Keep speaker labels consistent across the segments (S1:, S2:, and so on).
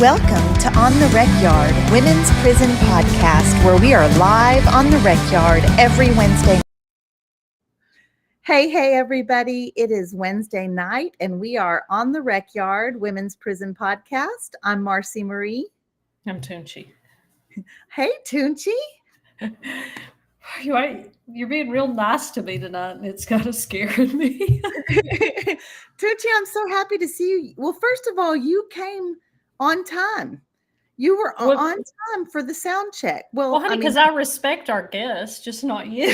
S1: Welcome to On the Rec Yard, Women's Prison Podcast, where we are live on the Rec Yard every Wednesday. Hey, everybody. It is Wednesday night, and we are on the Rec Yard, Women's Prison Podcast. I'm Marcy Marie.
S2: I'm Tunchi.
S1: Hey, Tunchi.
S2: You're being real nice to me tonight, and it's kind of scaring me.
S1: Tunchi, I'm so happy to see you. Well, first of all, you came on time. You were on time for the sound check.
S2: Well, honey, because I respect our guests, just not you.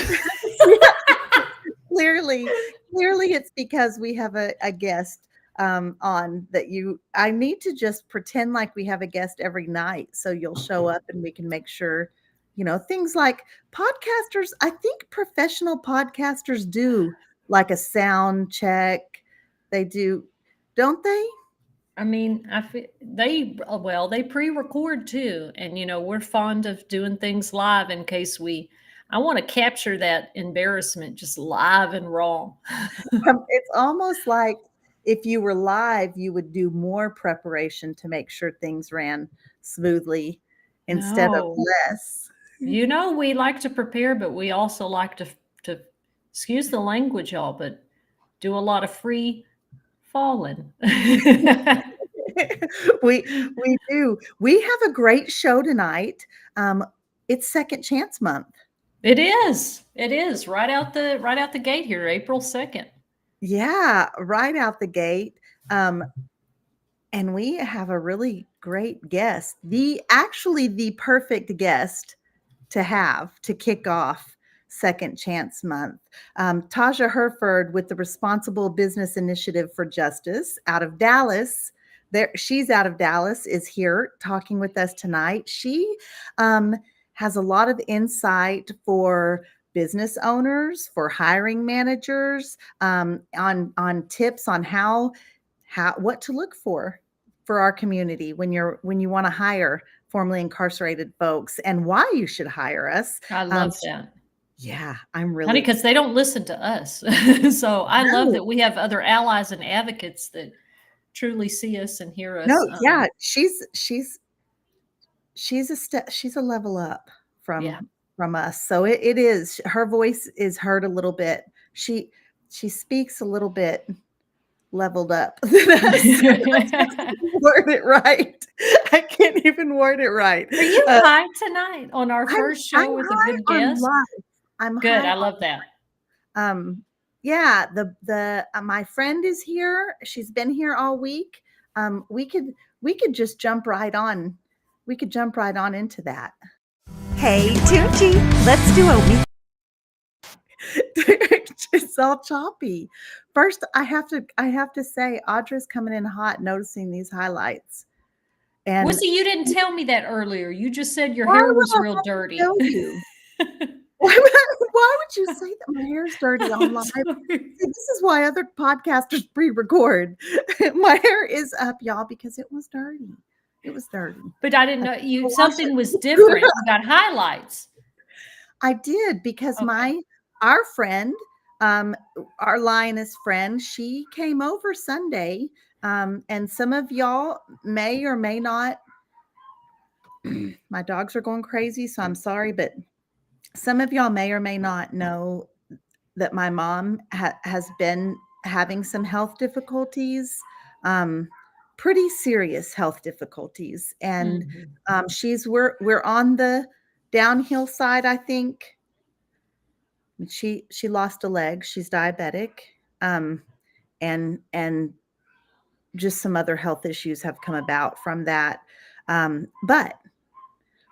S1: Clearly it's because we have a guest on that I need to just pretend like we have a guest every night, so you'll show up and we can make sure, things like podcasters. I think professional podcasters do like a sound check. They do, don't they?
S2: I mean, they pre-record too, and we're fond of doing things live in case I want to capture that embarrassment just live and raw.
S1: It's almost like if you were live, you would do more preparation to make sure things ran smoothly instead of less.
S2: We like to prepare, but we also like to excuse the language, y'all, but do a lot of free falling.
S1: We do. We have a great show tonight. It's Second Chance Month.
S2: It is right out the gate here, April 2nd.
S1: Yeah, right out the gate. And we have a really great guest. The perfect guest to have to kick off Second Chance Month. Taja Hereford with the Responsible Business Initiative for Justice out of Dallas. She's out of Dallas, is here talking with us tonight. She has a lot of insight for business owners, for hiring managers, on tips on how what to look for our community when you want to hire formerly incarcerated folks, and why you should hire us.
S2: I love that.
S1: Yeah, I'm really,
S2: honey, because they don't listen to us. So I love that we have other allies and advocates that truly see us and hear us.
S1: No, yeah, she's a level up from us. So it is, her voice is heard a little bit. She speaks a little bit leveled up than us. Word it right. I can't even word it right.
S2: Are you high tonight on our first show with a good guest?
S1: I'm
S2: good. I love that.
S1: Yeah, my friend is here. She's been here all week. We could just jump right on. We could jump right on into that. Hey, Tunchi, let's do a week. It's all choppy. First, I have to say, Audra's coming in hot, noticing these highlights. And
S2: you didn't tell me that earlier. You just said your hair was real dirty.
S1: Why would you say that my hair's dirty on live? See, this is why other podcasters pre-record. My hair is up, y'all, because it was dirty. It was dirty.
S2: But I didn't know something was different. You got highlights.
S1: I did, because our friend, our lioness friend, she came over Sunday, and some of y'all may or may not. My dogs are going crazy, so I'm sorry, but some of y'all may or may not know that my mom has been having some health difficulties, pretty serious health difficulties. And we're on the downhill side, I think. She lost a leg. She's diabetic. And just some other health issues have come about from that. But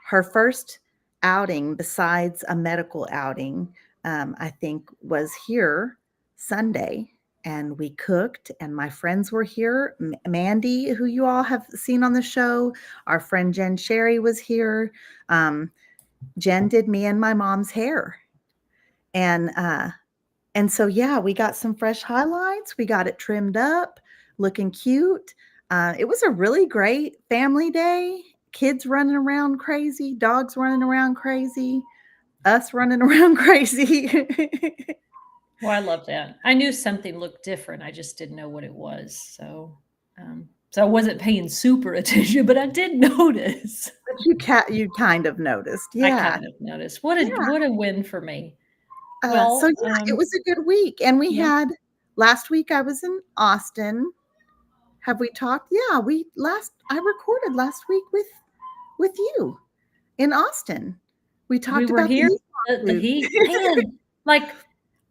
S1: her first outing, besides a medical outing, I think was here Sunday, and we cooked, and my friends were here. Mandy, who you all have seen on the show, our friend Jen Sherry was here. Jen did me and my mom's hair, and so yeah, we got some fresh highlights. We got it trimmed up, looking cute. It was a really great family day. Kids running around crazy, dogs running around crazy, us running around crazy.
S2: Well, I love that. I knew something looked different. I just didn't know what it was. So So I wasn't paying super attention, but I did notice.
S1: But you kind of noticed.
S2: I
S1: Yeah.
S2: kind of noticed. What
S1: Yeah.
S2: a win for me.
S1: So
S2: Well,
S1: yeah, it was a good week. And we
S2: yeah,
S1: had last week I was in Austin. Have we talked? Yeah, I recorded last week with you in Austin. We
S2: we
S1: talked
S2: were
S1: about the
S2: here.
S1: heat
S2: The
S1: lawsuit.
S2: heat, man, like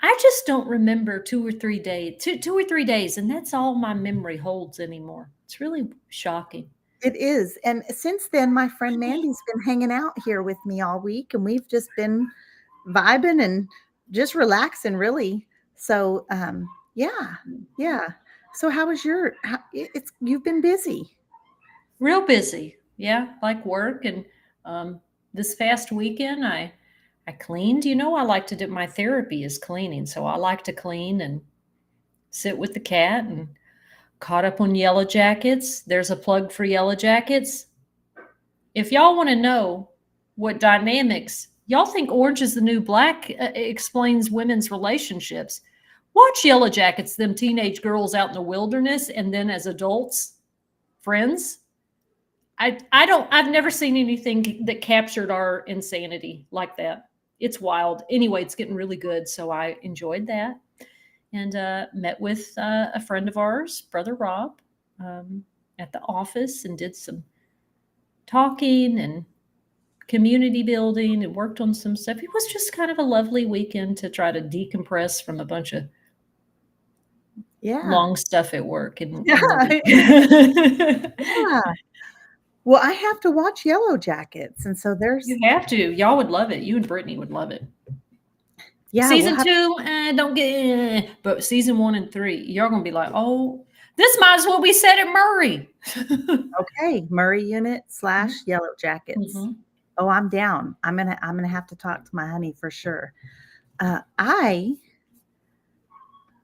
S2: I just don't remember 2 or 3 days, and that's all my memory holds anymore. It's really shocking.
S1: It is. And since then, my friend Mandy's been hanging out here with me all week, and we've just been vibing and just relaxing, really. So, yeah, yeah. So, how was it's you've been busy?
S2: Real busy, yeah, like work. And this past weekend, I cleaned. I like to do my therapy is cleaning, so I like to clean and sit with the cat and caught up on Yellow Jackets. There's a plug for Yellow Jackets. If y'all want to know what dynamics, y'all think Orange is the New Black explains women's relationships. Watch Yellow Jackets, them teenage girls out in the wilderness, and then as adults, friends. I've never seen anything that captured our insanity like that. It's wild. Anyway, it's getting really good, so I enjoyed that and met with a friend of ours, Brother Rob, um, at the office and did some talking and community building and worked on some stuff. It was just kind of a lovely weekend to try to decompress from a bunch of
S1: Yeah.
S2: long stuff at work
S1: Yeah.
S2: in the week.
S1: Yeah. Well, I have to watch Yellow Jackets, and so there's
S2: You have to. Y'all would love it. You and Brittany would love it.
S1: yeah, we'll
S2: Season
S1: have
S2: 2, don't get, but season 1 and 3, you're gonna be like, oh, this might as well be set at Murray.
S1: okay, Murray Unit / Yellow Jackets.
S2: Mhm.
S1: Oh, I'm down. I'm gonna have to talk to my honey for sure. I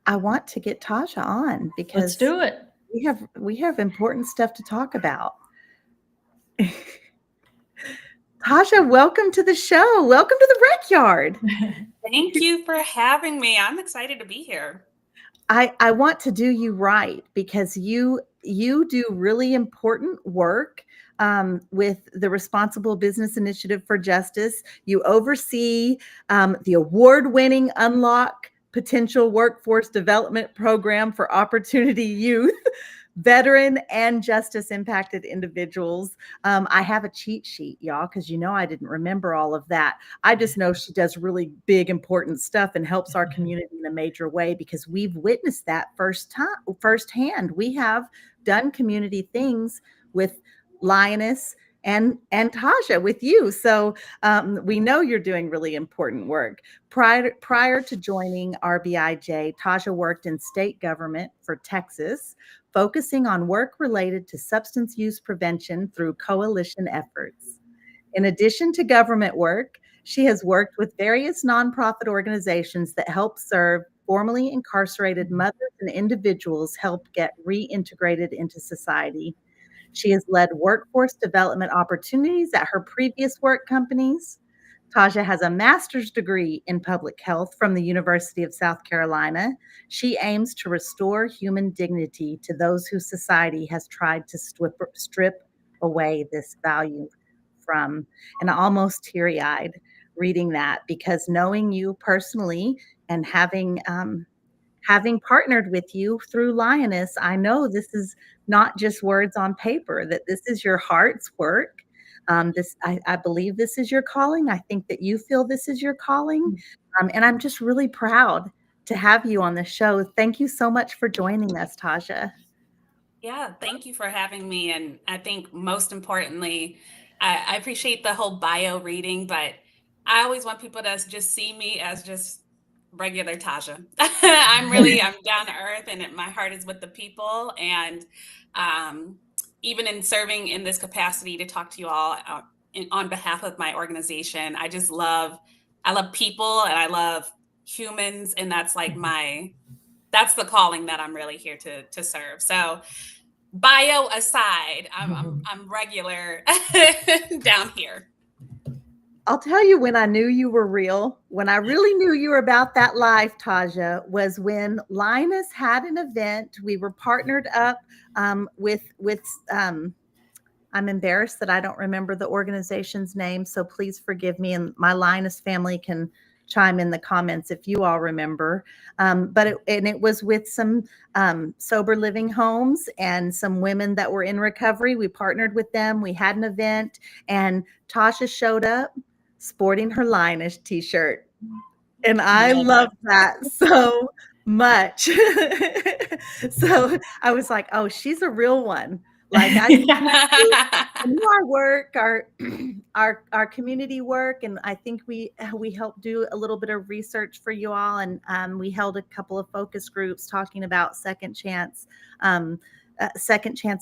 S1: want to get Taja on
S2: Let's
S1: because
S2: do it.
S1: we have important stuff to talk about. Taja, welcome to the show. Welcome to the Rec Yard.
S3: Thank you for having me. I'm excited to be here.
S1: I want to do you right because you do really important work with the Responsible Business Initiative for Justice. You oversee the award-winning Unlock Potential Workforce Development Program for Opportunity Youth, veteran and justice impacted individuals. I have a cheat sheet, y'all, because I didn't remember all of that. I just know she does really big, important stuff and helps our community in a major way because we've witnessed that firsthand. We have done community things with Lioness and Taja with you. So we know you're doing really important work. Prior to joining RBIJ, Taja worked in state government for Texas, focusing on work related to substance use prevention through coalition efforts. In addition to government work, she has worked with various nonprofit organizations that help serve formerly incarcerated mothers and individuals help get reintegrated into society. She has led workforce development opportunities at her previous work companies. Taja has a master's degree in public health from the University of South Carolina. She aims to restore human dignity to those whose society has tried to strip away this value from. And almost teary-eyed reading that because knowing you personally and having partnered with you through Lioness, I know this is not just words on paper, that this is your heart's work. I believe this is your calling. I think that you feel this is your calling. And I'm just really proud to have you on the show. Thank you so much for joining us, Taja.
S3: Yeah, thank you for having me. And I think most importantly, I appreciate the whole bio reading, but I always want people to just see me as just regular Taja. I'm down to earth and my heart is with the people. And um, even in serving in this capacity to talk to you all on behalf of my organization, I love people and I love humans. And that's like that's the calling that I'm really here to serve. So bio aside, I'm regular down here.
S1: I'll tell you when I knew you were real, when I really knew you were about that life, Taja, was when Linus had an event. We were partnered up with I'm embarrassed that I don't remember the organization's name, so please forgive me. And my Linus family can chime in the comments if you all remember. It was with some sober living homes and some women that were in recovery. We partnered with them. We had an event, and Tasha showed up sporting her Linus t-shirt. And I love that so much. So I was like, oh, she's a real one. Like I knew our work, our community work, and I think we helped do a little bit of research for you all, and we held a couple of focus groups talking about second chance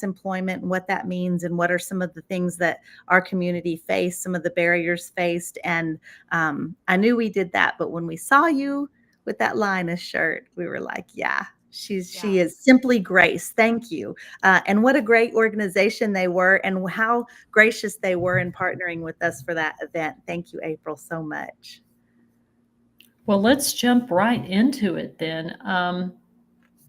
S1: employment and what that means, and what are some of the things that our community faced, some of the barriers faced, and I knew we did that. But when we saw you with that Linus shirt, we were like, yeah. She is simply Grace. Thank you. And what a great organization they were, and how gracious they were in partnering with us for that event. Thank you, April, so much.
S2: Well, let's jump right into it then.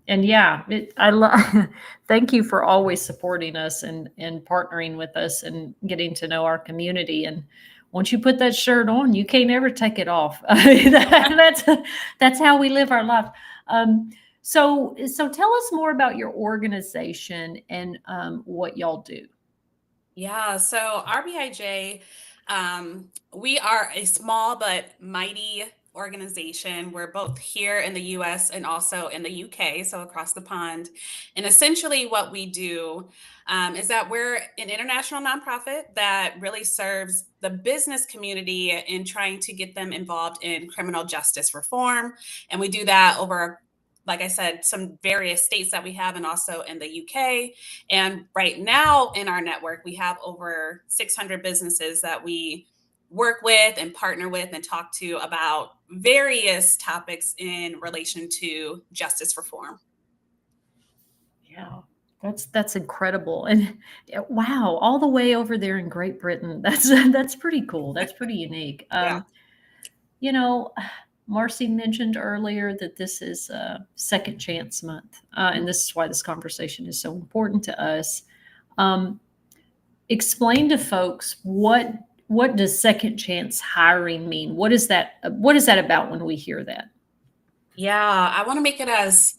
S2: And yeah, I love. Thank you for always supporting us and partnering with us and getting to know our community. And once you put that shirt on, you can't ever take it off. That's how we live our life. So tell us more about your organization and what y'all do.
S3: Yeah, so RBIJ, we are a small but mighty organization. We're both here in the US and also in the UK, so across the pond. And essentially, what we do is that we're an international nonprofit that really serves the business community in trying to get them involved in criminal justice reform. And we do that over, like I said, some various states that we have, and also in the UK. And right now in our network, we have over 600 businesses that we work with and partner with and talk to about various topics in relation to justice reform.
S2: Yeah, that's incredible. And wow, all the way over there in Great Britain. That's pretty cool. That's pretty unique. You know, Marcy mentioned earlier that this is Second Chance Month, and this is why this conversation is so important to us. Explain to folks what does second chance hiring mean? What is that about when we hear that?
S3: Yeah, I want to make it as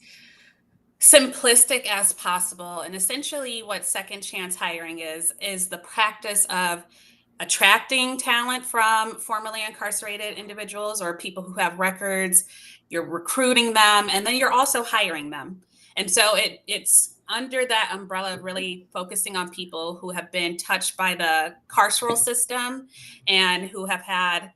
S3: simplistic as possible. And essentially, what second chance hiring is the practice of attracting talent from formerly incarcerated individuals or people who have records. You're recruiting them, and then you're also hiring them. And so it's under that umbrella of really focusing on people who have been touched by the carceral system and who have had,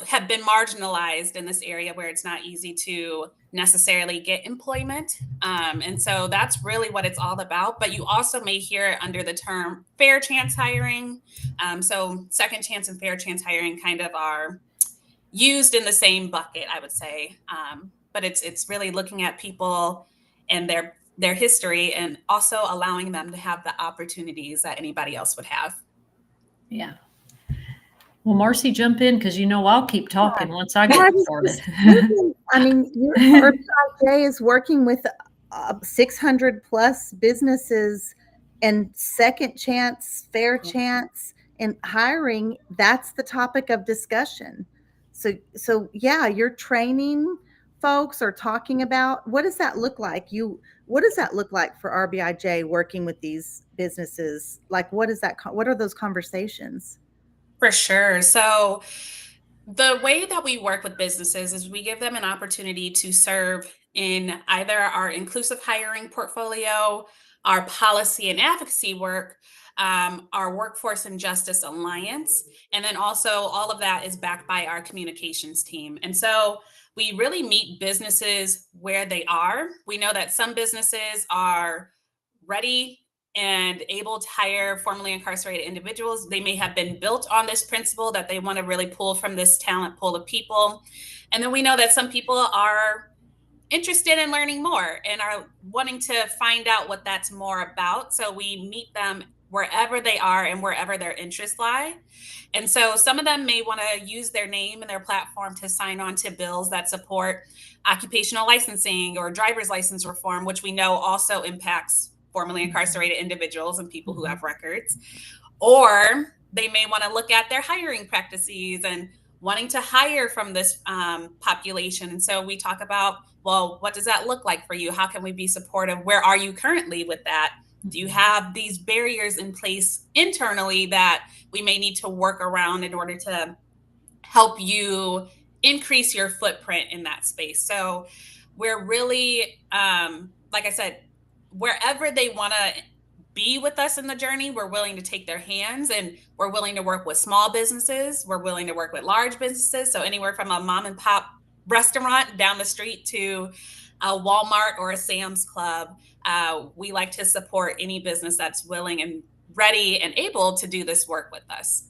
S3: have been marginalized in this area where it's not easy to necessarily get employment. And so that's really what it's all about. But you also may hear it under the term fair chance hiring. So second chance and fair chance hiring kind of are used in the same bucket, I would say. But it's really looking at people and their history, and also allowing them to have the opportunities that anybody else would have.
S2: Yeah. Well, Marcy, jump in, because I'll keep talking once I get started.
S1: I mean, RBIJ is working with 600 plus businesses, and second chance, fair chance, and hiring. That's the topic of discussion. So yeah, you're training folks or talking about, what does that look like? What does that look like for RBIJ working with these businesses? Like, what are those conversations?
S3: For sure. So the way that we work with businesses is we give them an opportunity to serve in either our inclusive hiring portfolio, our policy and advocacy work, our workforce and justice alliance, and then also all of that is backed by our communications team. And so we really meet businesses where they are. We know that some businesses are ready and able to hire formerly incarcerated individuals. They may have been built on this principle that they want to really pull from this talent pool of people. And then we know that some people are interested in learning more and are wanting to find out what that's more about. So we meet them wherever they are and wherever their interests lie. And so some of them may want to use their name and their platform to sign on to bills that support occupational licensing or driver's license reform, which we know also impacts formerly incarcerated individuals and people who have records. Or they may want to look at their hiring practices and wanting to hire from this population. And so we talk about, well, what does that look like for you? How can we be supportive? Where are you currently with that? Do you have these barriers in place internally that we may need to work around in order to help you increase your footprint in that space? So we're really, like I said, wherever they want to be with us in the journey, we're willing to take their hands, and we're willing to work with small businesses. We're willing to work with large businesses. So anywhere from a mom and pop restaurant down the street to a Walmart or a Sam's Club. We like to support any business that's willing and ready and able to do this work with us.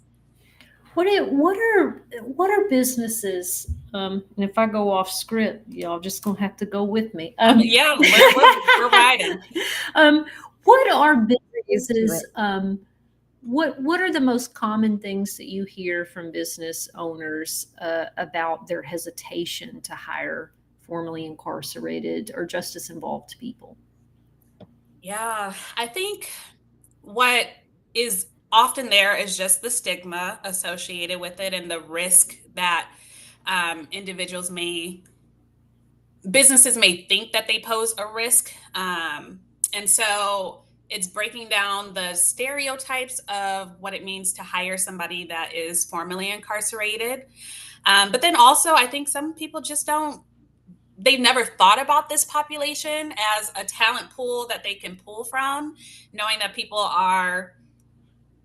S2: What are businesses? And if I go off script, y'all just gonna have to go with me.
S3: Yeah, we're riding.
S2: What are businesses? What are the most common things that you hear from business owners about their hesitation to hire formerly incarcerated or justice involved people?
S3: Yeah, I think what is often there is just the stigma associated with it and the risk that businesses may think that they pose a risk. And so it's breaking down the stereotypes of what it means to hire somebody that is formerly incarcerated. But then also, I think some people just they've never thought about this population as a talent pool that they can pull from, knowing that people are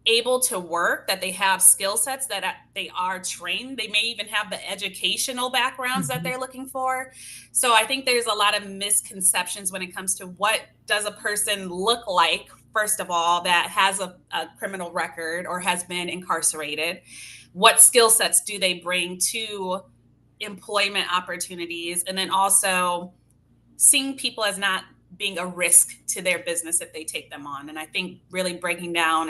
S3: able to work, that they have skill sets, that they are trained. They may even have the educational backgrounds that they're looking for. So I think there's a lot of misconceptions when it comes to what does a person look like, first of all, that has a criminal record or has been incarcerated. What skill sets do they bring to employment opportunities? And then also seeing people as not being a risk to their business if they take them on. And I think really breaking down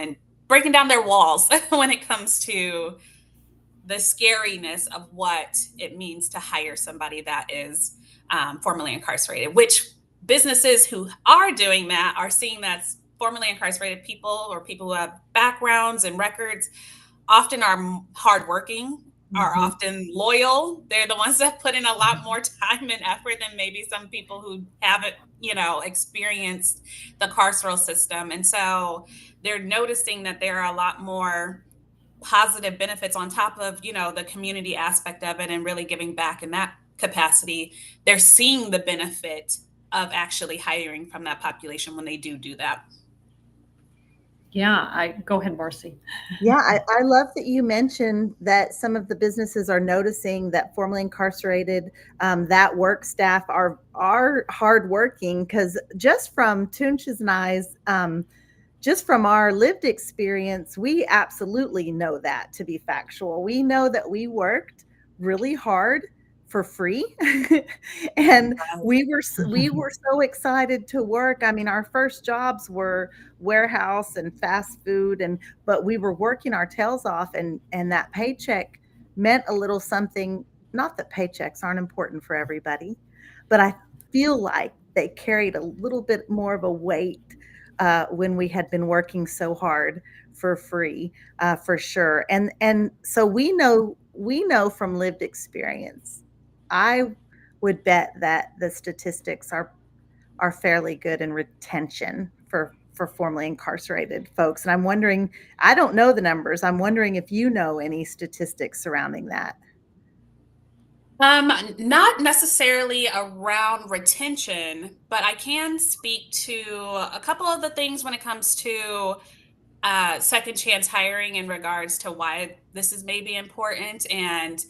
S3: their walls when it comes to the scariness of what it means to hire somebody that is formerly incarcerated, which businesses who are doing that are seeing that formerly incarcerated people or people who have backgrounds and records often are hardworking, are often loyal. They're the ones that put in a lot more time and effort than maybe some people who haven't, experienced the carceral system. And so they're noticing that there are a lot more positive benefits on top of, the community aspect of it and really giving back in that capacity. They're seeing the benefit of actually hiring from that population when they do that.
S2: Yeah, go ahead, Marcy.
S1: Yeah, I love that you mentioned that some of the businesses are noticing that formerly incarcerated, that work staff are hardworking, because just from Tunch's and I's, just from our lived experience, we absolutely know that to be factual. We know that we worked really hard for free and we were so excited to work. I mean, our first jobs were warehouse and fast food, but we were working our tails off, and that paycheck meant a little something. Not that paychecks aren't important for everybody, but I feel like they carried a little bit more of a weight when we had been working so hard for free, for sure. And so we know from lived experience. I would bet that the statistics are fairly good in retention for formerly incarcerated folks. And I'm wondering, I don't know the numbers. I'm wondering if you know any statistics surrounding that.
S3: Not necessarily around retention, but I can speak to a couple of the things when it comes to second chance hiring in regards to why this is maybe important. And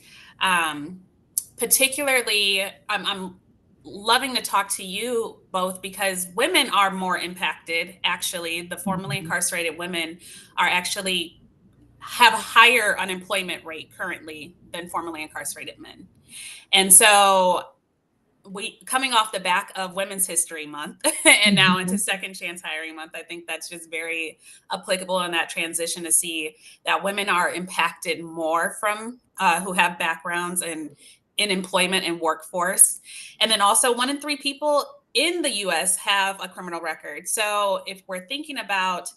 S3: particularly, I'm loving to talk to you both because women are more impacted. Actually, the formerly incarcerated women have a higher unemployment rate currently than formerly incarcerated men. And so we coming off the back of Women's History Month and now into
S1: Mhm.
S3: Second Chance Hiring Month, I think that's just very applicable in that transition to see that women are impacted more from who have backgrounds in employment and workforce. And then also 1 in 3 people in the US have a criminal record. So if we're thinking about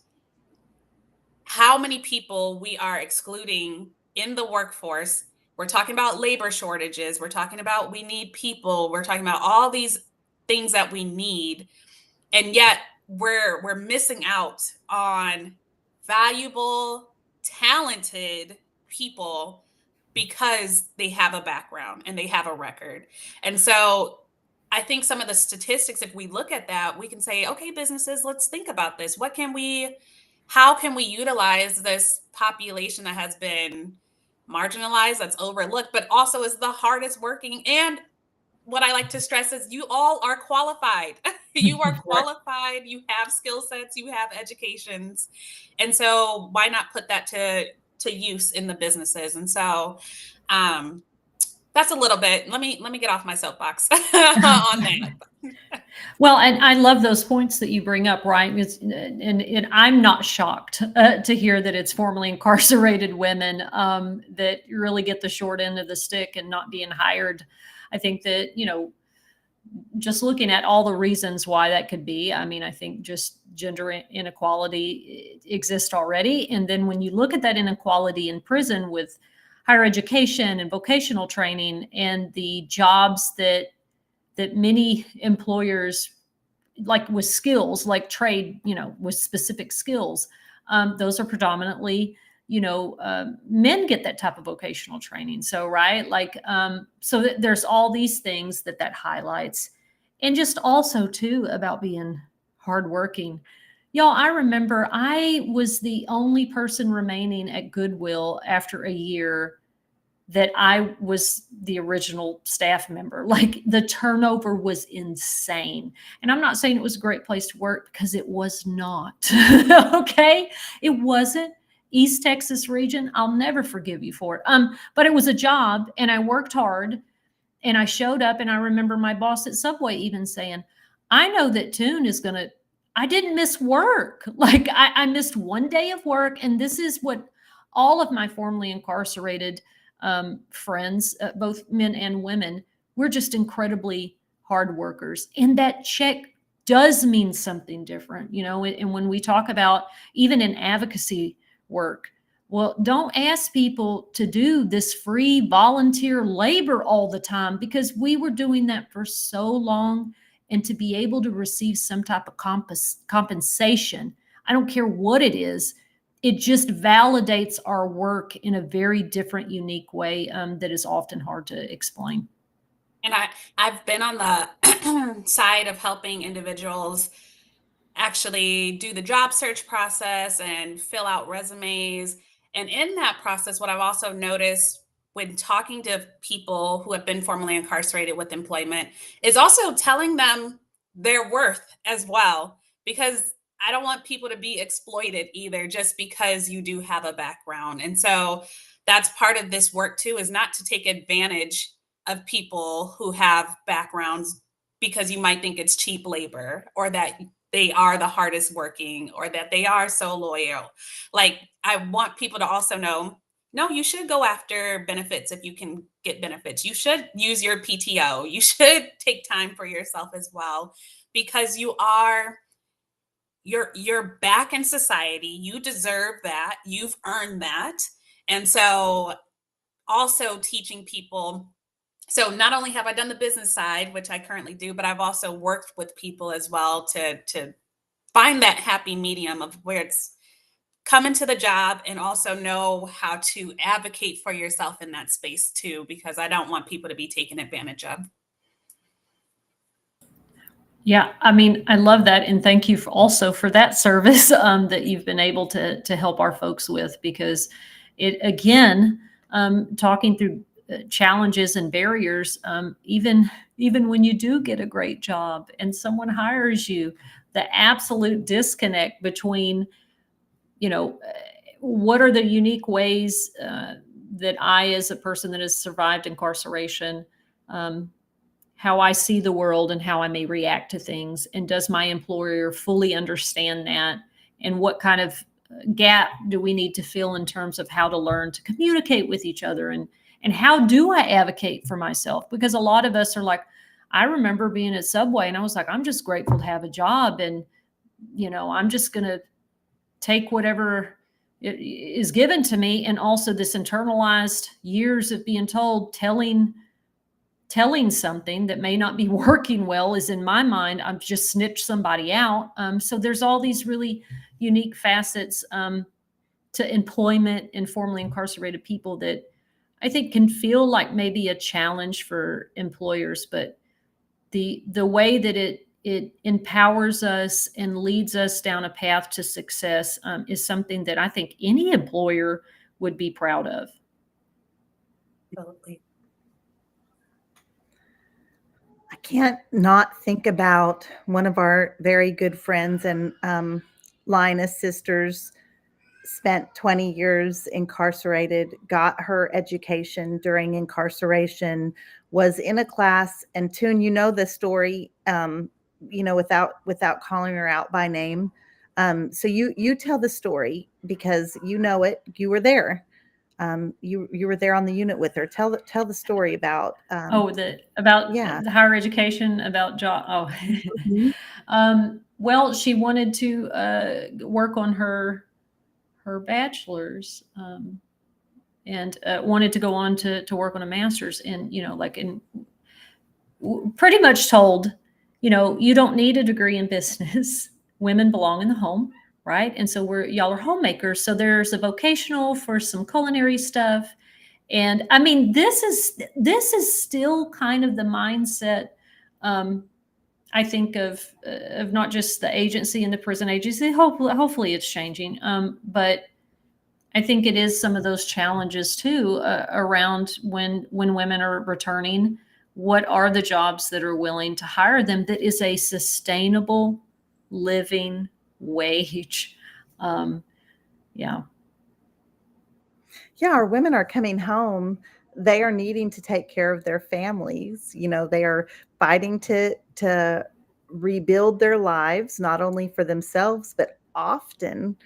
S3: how many people we are excluding in the workforce, we're talking about labor shortages, we're talking about we need people, we're talking about all these things that we need, and yet we're missing out on valuable, talented people because they have a background and they have a record. And so I think some of the statistics, if we look at that, we can say, okay, businesses, let's think about this. How can we utilize this population that has been marginalized, that's overlooked, but also is the hardest working? And what I like to stress is you all are qualified. You are
S1: Right.
S3: qualified, you have skill sets, you have educations. And so why not put that to use in the businesses? And so um that's a little bit. Let me get off my soapbox on that.
S2: Well, and I love those points that you bring up, right? And I'm not shocked to hear that it's formerly incarcerated women that really get the short end of the stick and not being hired. I think that, just looking at all the reasons why that could be, I mean, I think just gender inequality exists already. And then when you look at that inequality in prison with higher education and vocational training and the jobs that many employers like with skills, like trade, with specific skills, those are predominantly, men get that type of vocational training. So, right. Like, so there's all these things that highlights, and just also too about being hardworking. Y'all, I remember I was the only person remaining at Goodwill after a year that I was the original staff member. Like the turnover was insane. And I'm not saying it was a great place to work because it was not. Okay. It wasn't. East Texas region, I'll never forgive you for it. But it was a job and I worked hard and I showed up, and I remember my boss at Subway even saying, I know that Tune is going to, I didn't miss work. Like I missed one day of work. And this is what all of my formerly incarcerated friends, both men and women, we're just incredibly hard workers. And that check does mean something different, and when we talk about even in advocacy work, well, don't ask people to do this free volunteer labor all the time, because we were doing that for so long. And to be able to receive some type of compensation, I don't care what it is, it just validates our work in a very different, unique way that is often hard to explain.
S3: And I've been on the side of helping individuals actually do the job search process and fill out resumes. And in that process, what I've also noticed when talking to people who have been formerly incarcerated with employment is also telling them their worth as well. Because I don't want people to be exploited either just because you do have a background. And so that's part of this work too, is not to take advantage of people who have backgrounds because you might think it's cheap labor or that they are the hardest working or that they are so loyal. Like, I want people to also know, no, you should go after benefits if you can get benefits. You should use your PTO. You should take time for yourself as well, because you're back in society. You deserve that. You've earned that. And so also teaching people. So not only have I done the business side, which I currently do, but I've also worked with people as well to find that happy medium of where it's come into the job and also know how to advocate for yourself in that space too, because I don't want people to be taken advantage of.
S2: Yeah, I mean, I love that, and thank you also for that service that you've been able to help our folks with, because it again, talking through challenges and barriers, even when you do get a great job and someone hires you, the absolute disconnect between, what are the unique ways that I, as a person that has survived incarceration, how I see the world and how I may react to things. And does my employer fully understand that? And what kind of gap do we need to fill in terms of how to learn to communicate with each other? And how do I advocate for myself? Because a lot of us are like, I remember being at Subway and I was like, I'm just grateful to have a job. And, I'm just going to take whatever is given to me. And also this internalized years of being told, telling something that may not be working well is in my mind, I've just snitched somebody out. So there's all these really unique facets to employment in formerly incarcerated people that I think can feel like maybe a challenge for employers, but the way that it empowers us and leads us down a path to success is something that I think any employer would be proud of.
S3: Absolutely.
S1: I can't not think about one of our very good friends and Lina's sisters spent 20 years incarcerated, got her education during incarceration, was in a class, and Toon, the story, without calling her out by name. So you tell the story because you know it. You were there. You were there on the unit with her. Tell the story about.
S2: The higher education, about job. Oh,
S1: Mhm.
S2: Well, she wanted to work on her bachelor's and wanted to go on to work on a master's, and pretty much told, you don't need a degree in business. Women belong in the home, right? And so y'all are homemakers. So there's a vocational for some culinary stuff. And I mean, this is still kind of the mindset, I think of not just the agency and the prison agency. Hopefully it's changing. But I think it is some of those challenges too around when women are returning. What are the jobs that are willing to hire them that is a sustainable living wage? Yeah.
S1: Yeah, our women are coming home. They are needing to take care of their families. They are fighting to rebuild their lives, not only for themselves, but often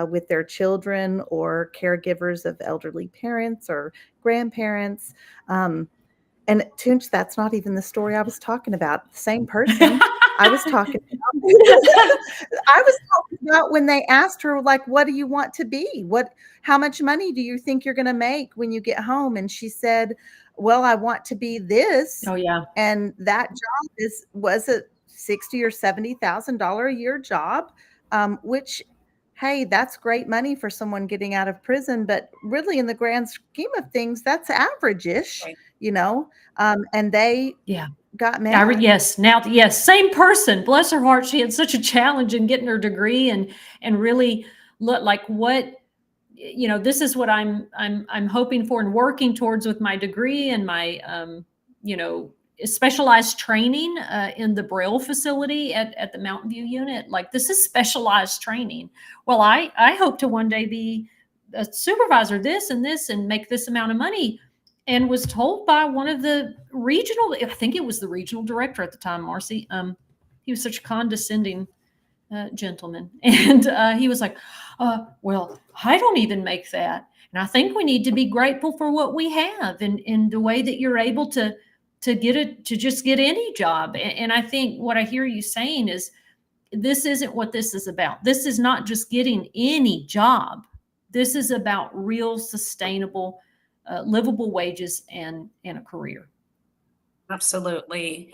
S1: with their children or caregivers of elderly parents or grandparents. And Tunch, that's not even the story I was talking about. The same person I was talking about. I was talking about when they asked her, like, what do you want to be? How much money do you think you're going to make when you get home? And she said, well, I want to be this.
S2: Oh, yeah.
S1: And that job was a $60,000 or $70,000 a year job, which, hey, that's great money for someone getting out of prison. But really, in the grand scheme of things, that's average-ish,
S3: Right.
S1: And they got married.
S2: Yes. Same person. Bless her heart. She had such a challenge in getting her degree and really look like what, this is what I'm hoping for and working towards with my degree and my, specialized training in the Braille facility at the Mountain View unit. Like, this is specialized training. Well, I hope to one day be a supervisor, this and this, and make this amount of money. And was told by one of the regional, I think it was the regional director at the time, Marcy. He was such a condescending gentleman. And he was like, well, I don't even make that. And I think we need to be grateful for what we have and the way that you're able to just get any job. And I think what I hear you saying is, this isn't what this is about. This is not just getting any job. This is about real sustainable livable wages and a career.
S3: Absolutely.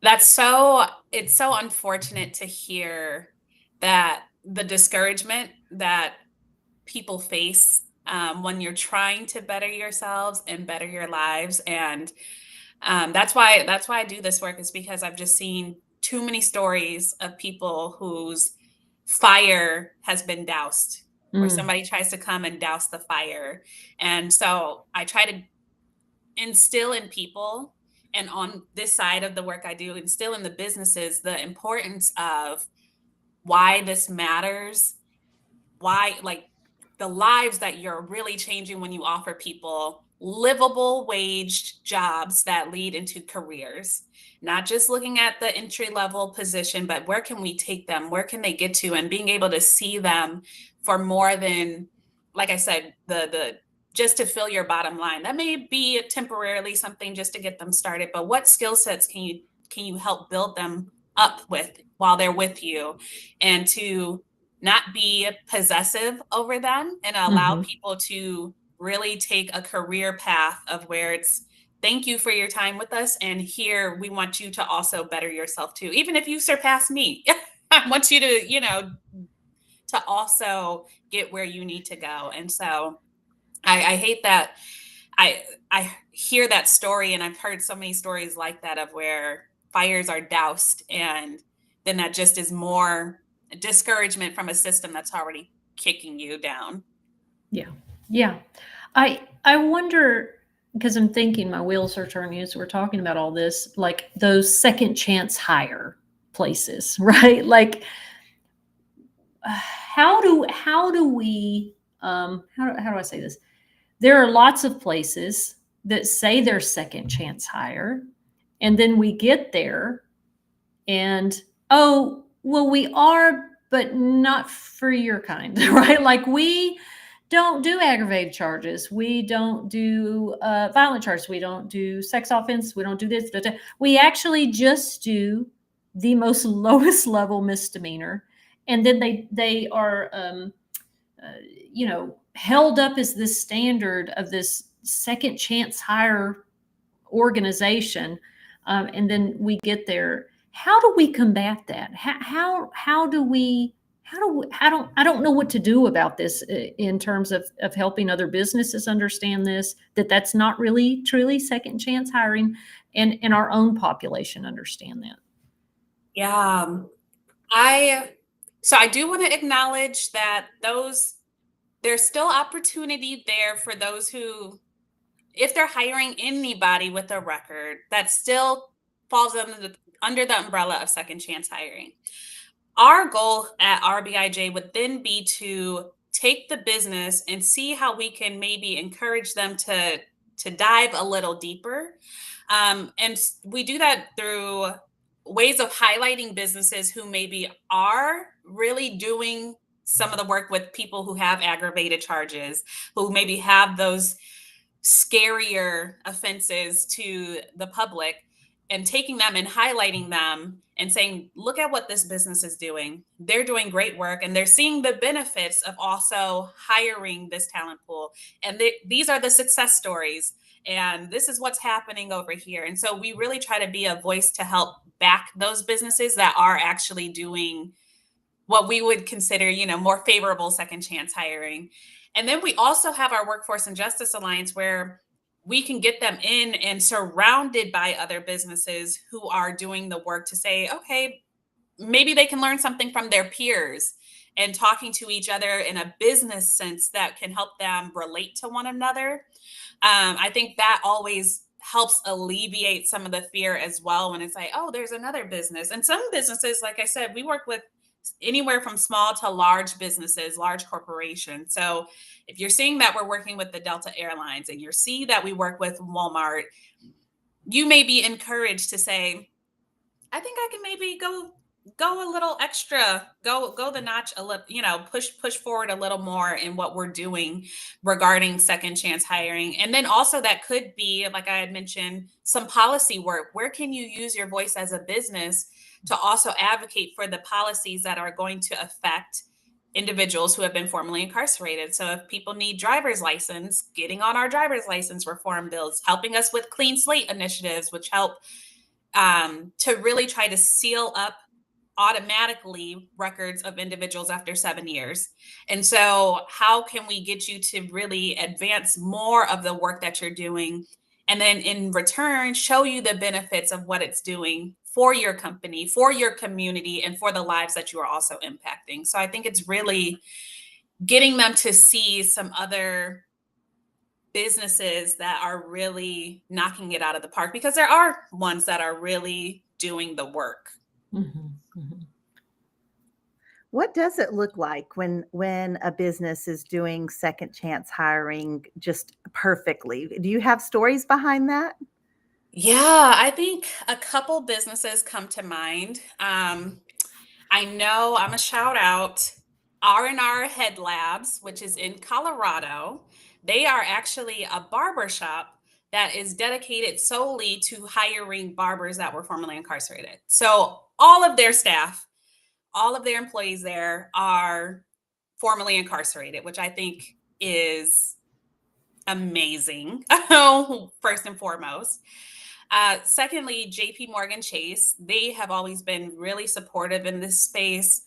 S3: It's so unfortunate to hear that the discouragement that people face when you're trying to better yourselves and better your lives. And that's why I do this work, is because I've just seen too many stories of people whose fire has been doused, or somebody tries to come and douse the fire. And so I try to instill in people, and on this side of the work I do, instill in the businesses the importance of why this matters, why, like, the lives that you're really changing when you offer people livable wage jobs that lead into careers, not just looking at the entry level position, but where can we take them? Where can they get to? And being able to see them for more than, like I said, the just to fill your bottom line. That may be temporarily something just to get them started, but what skill sets can you help build them up with while they're with you, and to not be possessive over them and allow people to really take a career path of where it's thank you for your time with us, and here we want you to also better yourself too, even if you surpass me. I want you to, to also get where you need to go. And so I hate that I hear that story, and I've heard so many stories like that of where fires are doused, and then that just is more discouragement from a system that's already kicking you down.
S2: Yeah. Yeah. I wonder, because I'm thinking my wheels are turning as we're talking about all this, like those second chance hire places, right? Like how do we how do I say this? There are lots of places that say they're second chance hire, and then we get there and, oh, well, we are, but not for your kind, right? Like we don't do aggravated charges. We don't do violent charges. We don't do sex offense. We don't do this. We actually just do the most lowest level misdemeanor. And then they are, held up as this standard of this second chance hire organization. And then we get there. How do we combat that? How do we I don't know what to do about this in terms of helping other businesses understand this, that's not really truly second chance hiring, and our own population understand that.
S3: Yeah. I do want to acknowledge that there's still opportunity there for those who, if they're hiring anybody with a record, that still falls under the umbrella of second chance hiring. Our goal at RBIJ would then be to take the business and see how we can maybe encourage them to dive a little deeper. And we do that through ways of highlighting businesses who maybe are really doing some of the work with people who have aggravated charges, who maybe have those scarier offenses to the public, and taking them and highlighting them and saying, look at what this business is doing. They're doing great work, and they're seeing the benefits of also hiring this talent pool. And these are the success stories. And this is what's happening over here. And so we really try to be a voice to help back those businesses that are actually doing what we would consider, more favorable second chance hiring. And then we also have our Workforce and Justice Alliance, where we can get them in and surrounded by other businesses who are doing the work to say, okay, maybe they can learn something from their peers, and talking to each other in a business sense that can help them relate to one another. I think that always helps alleviate some of the fear as well, when it's like, oh, there's another business. And some businesses, like I said, we work with anywhere from small to large businesses, large corporations. So if you're seeing that we're working with the Delta Airlines, and you see that we work with Walmart, you may be encouraged to say, I think I can maybe go a little extra, go the notch a little, push forward a little more in what we're doing regarding second chance hiring. And then also that could be, like I had mentioned, some policy work. Where can you use your voice as a business to also advocate for the policies that are going to affect individuals who have been formerly incarcerated? So if people need driver's license, getting on our driver's license reform bills, helping us with clean slate initiatives, which help to really try to seal up automatically records of individuals after 7 years. And so how can we get you to really advance more of the work that you're doing, and then in return show you the benefits of what it's doing for your company, for your community, and for the lives that you are also impacting? So I think it's really getting them to see some other businesses that are really knocking it out of the park, because there are ones that are really doing the work.
S2: Mm-hmm. Mm-hmm.
S1: What does it look like when a business is doing second chance hiring just perfectly? Do you have stories behind that?
S3: Yeah, I think a couple businesses come to mind. I know I'm a shout out R&R Head Labs, which is in Colorado. They are actually a barber shop that is dedicated solely to hiring barbers that were formerly incarcerated. So all of their staff, all of their employees there are formerly incarcerated, which I think is amazing, first and foremost. Secondly, JP Morgan Chase, they have always been really supportive in this space.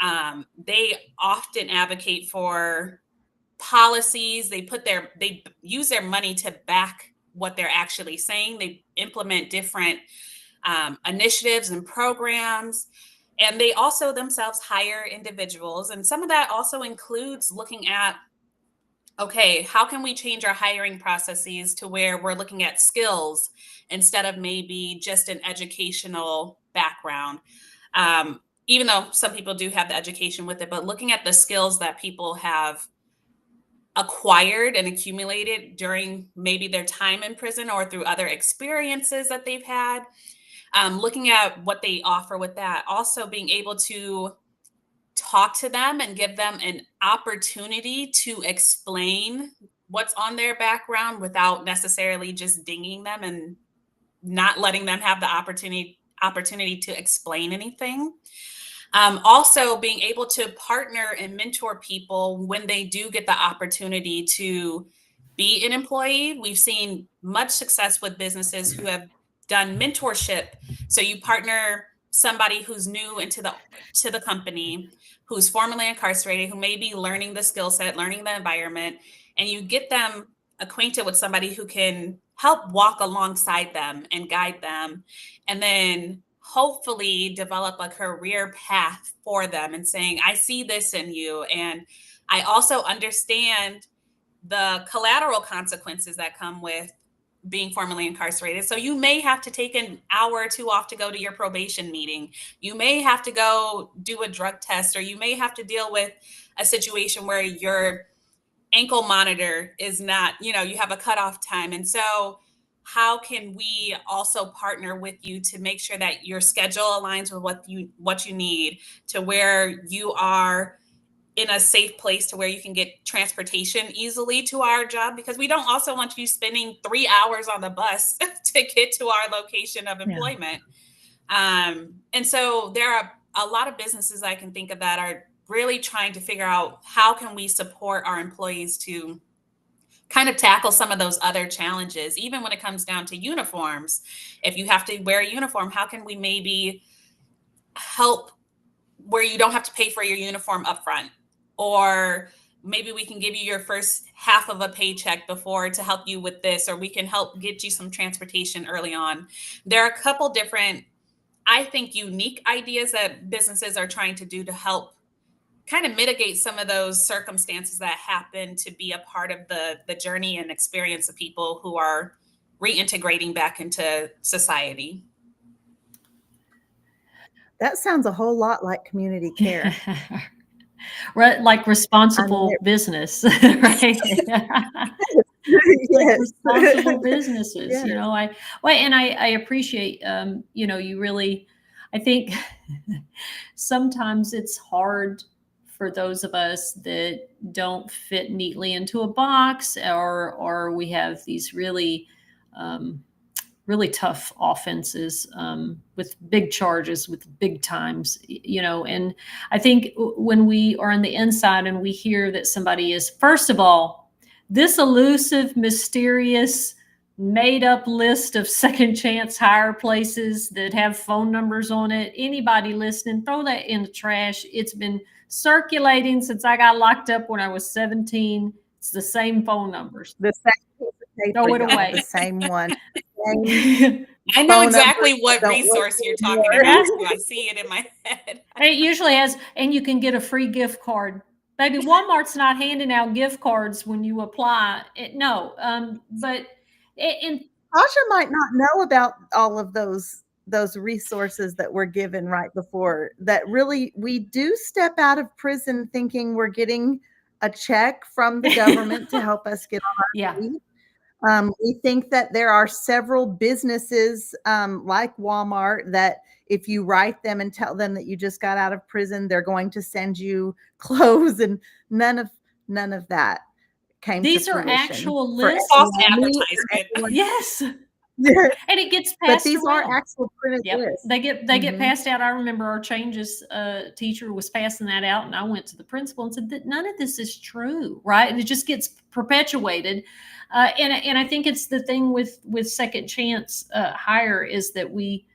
S3: They often advocate for policies. They use their money to back what they're actually saying. They implement different initiatives and programs. And they also themselves hire individuals. And some of that also includes looking at, okay, how can we change our hiring processes to where we're looking at skills instead of maybe just an educational background? Even though some people do have the education with it, but looking at the skills that people have acquired and accumulated during maybe their time in prison or through other experiences that they've had, looking at what they offer with that. Also being able to talk to them and give them an opportunity to explain what's on their background without necessarily just dinging them and not letting them have the opportunity to explain anything. Also being able to partner and mentor people when they do get the opportunity to be an employee. We've seen much success with businesses who have done mentorship. So you partner somebody who's new to the company, who's formerly incarcerated, who may be learning the skill set, learning the environment, and you get them acquainted with somebody who can help walk alongside them and guide them, and then hopefully develop a career path for them and saying, I see this in you. And I also understand the collateral consequences that come with being formerly incarcerated. So you may have to take an hour or two off to go to your probation meeting. You may have to go do a drug test, or you may have to deal with a situation where your ankle monitor is not, you have a cutoff time. And so how can we also partner with you to make sure that your schedule aligns with what you need, to where you are in a safe place to where you can get transportation easily to our job, because we don't also want you spending 3 hours on the bus to get to our location of employment. And so there are a lot of businesses I can think of that are really trying to figure out how can we support our employees to kind of tackle some of those other challenges, even when it comes down to uniforms. If you have to wear a uniform, how can we maybe help where you don't have to pay for your uniform upfront? Or maybe we can give you your first half of a paycheck before to help you with this, or we can help get you some transportation early on. There are a couple different, I think, unique ideas that businesses are trying to do to help kind of mitigate some of those circumstances that happen to be a part of the journey and experience of people who are reintegrating back into society.
S1: That sounds a whole lot like community care.
S2: Like responsible business, right? Like responsible businesses,
S1: Yes.
S2: I appreciate, you really, I think sometimes it's hard for those of us that don't fit neatly into a box, or we have these really, really tough offenses with big charges, with big times, and I think when we are on the inside and we hear that somebody is, first of all, this elusive, mysterious, made up list of second chance hire places that have phone numbers on it, anybody listening, throw that in the trash. It's been circulating since I got locked up when I was 17. It's the same phone numbers.
S1: The same
S2: Throw it away.
S1: The same one.
S3: I know exactly what resource you're talking about. So I see it in my head.
S2: And it usually has, and you can get a free gift card. Baby, Walmart's not handing out gift cards when you apply. But
S1: Taja might not know about all of those those resources that we're given right before, that really we do step out of prison thinking we're getting a check from the government to help us get on
S2: Yeah.
S1: our feet. We think that there are several businesses like Walmart that if you write them and tell them that you just got out of prison, they're going to send you clothes, and none of that came
S2: These
S1: to
S2: are
S1: fruition
S2: actual
S1: for
S2: lists.
S3: False
S1: me or
S3: advertisement.
S1: anyone.
S2: Yes. And it gets
S1: But
S2: passed
S1: these are
S2: around.
S1: actual printed
S2: Yep.
S1: lists.
S2: They get
S1: Mhm.
S2: passed out. I remember our changes teacher was passing that out, and I went to the principal and said that none of this is true, right? And it just gets perpetuated. And I think it's the thing with second chance hire is that we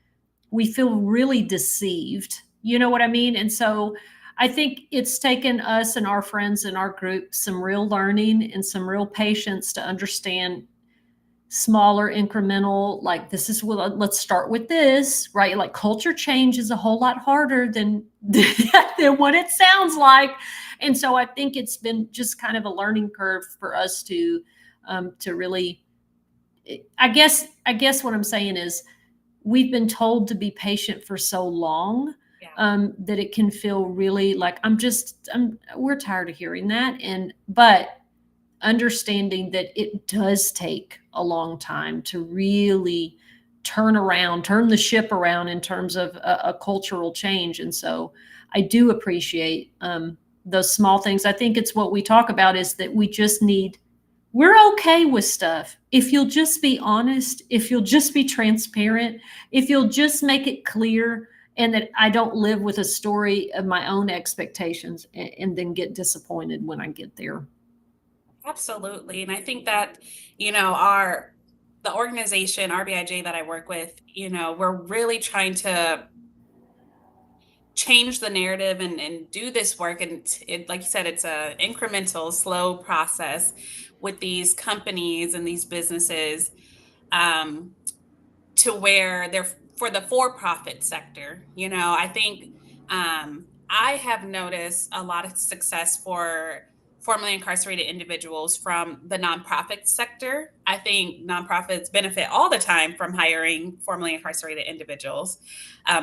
S2: feel really deceived. You know what I mean? And so I think it's taken us and our friends in our group some real learning and some real patience to understand smaller incremental, like this is what, let's start with this, right? Like culture change is a whole lot harder than than what it sounds like. And so I think it's been just kind of a learning curve for us to really, I guess what I'm saying is we've been told to be patient for so long that it can feel really like we're tired of hearing that. But understanding that it does take a long time to really turn the ship around in terms of a cultural change. And so I do appreciate those small things. I think it's what we talk about is that we're okay with stuff. If you'll just be honest, if you'll just be transparent, if you'll just make it clear, and that I don't live with a story of my own expectations and then get disappointed when I get there.
S3: Absolutely. And I think that, the organization, RBIJ, that I work with, we're really trying to change the narrative and do this work. And like you said, it's a incremental, slow process with these companies and these businesses, um, to where they're for the for-profit sector. I think I have noticed a lot of success for formerly incarcerated individuals from the nonprofit sector. I think nonprofits benefit all the time from hiring formerly incarcerated individuals,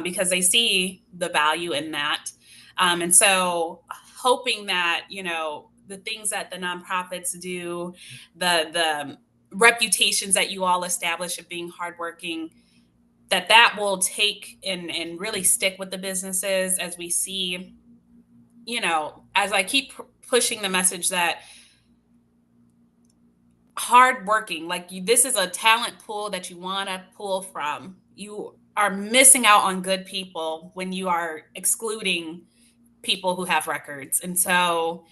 S3: because they see the value in that. And so hoping that, the things that the nonprofits do, the reputations that you all establish of being hardworking, that will take and really stick with the businesses, as we see, as I keep pushing the message that hardworking, like this is a talent pool that you want to pull from. You are missing out on good people when you are excluding people who have records. And so